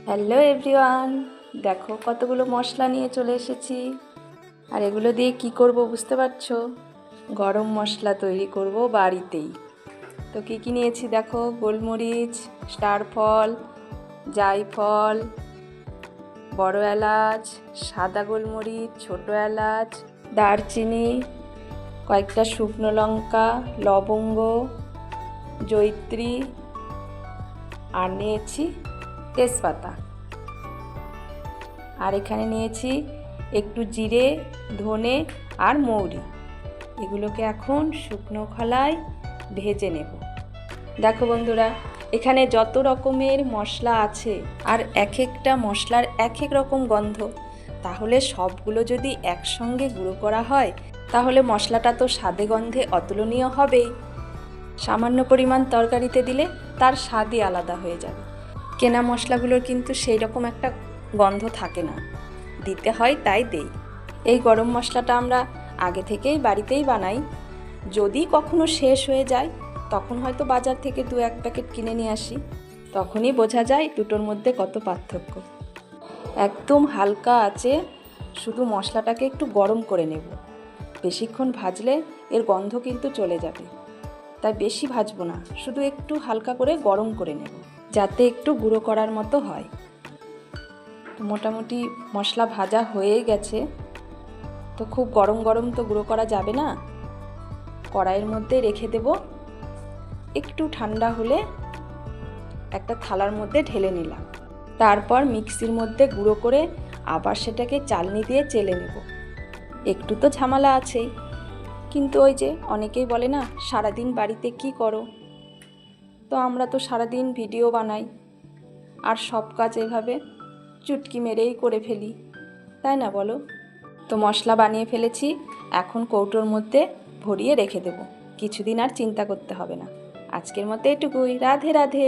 Hello everyone, দেখো কতগুলো মশলা নিয়ে চলে এসেছি। আর এগুলো দিয়ে কি করব বুঝতে পারছো? গরম মশলা তৈরি করব বাড়িতেই। তো কি কি নিয়েছি দেখো, গোলমরিচ, স্টার ফল, জায়ফল, বড় এলাচ, সাদা গোলমরিচ, ছোট এলাচ, দারচিনি, কয়েকটা শুকনো লঙ্কা, লবঙ্গ, জয়িত্রী, আর নিয়েছি তেজপাতা। আর এখানে নিয়েছি একটু জিরে, ধনে আর মৌরি। এগুলোকে এখন শুকনো খোলায় ভেজে নেব। দেখো বন্ধুরা, এখানে যত রকমের মশলা আছে আর এক একটা মশলার এক এক রকম গন্ধ, তাহলে সবগুলো যদি একসঙ্গে গুঁড়ো করা হয় তাহলে মশলাটা তো স্বাদে গন্ধে অতুলনীয় হবেই। সামান্য পরিমাণ তরকারিতে দিলে তার স্বাদই আলাদা হয়ে যাবে। কেনা মশলাগুলোর কিন্তু সেই রকম একটা গন্ধ থাকে না, দিতে হয় তাই দেই। এই গরম মশলাটা আমরা আগে থেকেই বাড়িতেই বানাই। যদি কখনো শেষ হয়ে যায় তখন হয়তো বাজার থেকে 2-1 প্যাকেট কিনে নিয়ে আসি, তখনই বোঝা যায় দুটোর মধ্যে কত পার্থক্য। একদম হালকা আঁচে শুধু মশলাটাকে একটু গরম করে নেব। বেশিক্ষণ ভাজলে এর গন্ধ কিন্তু চলে যাবে, তাই বেশি ভাজবো না, শুধু একটু হালকা করে গরম করে নেব যাতে একটু গুঁড়ো করার মতো হয়। তো মোটামুটি মশলা ভাজা হয়ে গেছে। তো খুব গরম গরম তো গুঁড়ো করা যাবে না, কড়াইয়ের মধ্যে রেখে দেব। একটু ঠান্ডা হলে একটা থালার মধ্যে ঢেলে নিলাম। তারপর মিক্সির মধ্যে গুঁড়ো করে আবার সেটাকে চালনি দিয়ে চেলে নেব। একটু তো ঝামেলা আছেই, কিন্তু ওই যে অনেকেই বলে না, সারাদিন বাড়িতে কি করো? তো আমরা তো সারাদিন ভিডিও বানাই আর সব কাজ এভাবে চুটকি মেরেই করে ফেলি, তাই না বলো? তো মশলা বানিয়ে ফেলেছি, এখন কৌটোর মধ্যে ভরিয়ে রেখে দেব। কিছুদিন আর চিন্তা করতে হবে না। আজকের মতো এটুকুই। রাধে রাধে।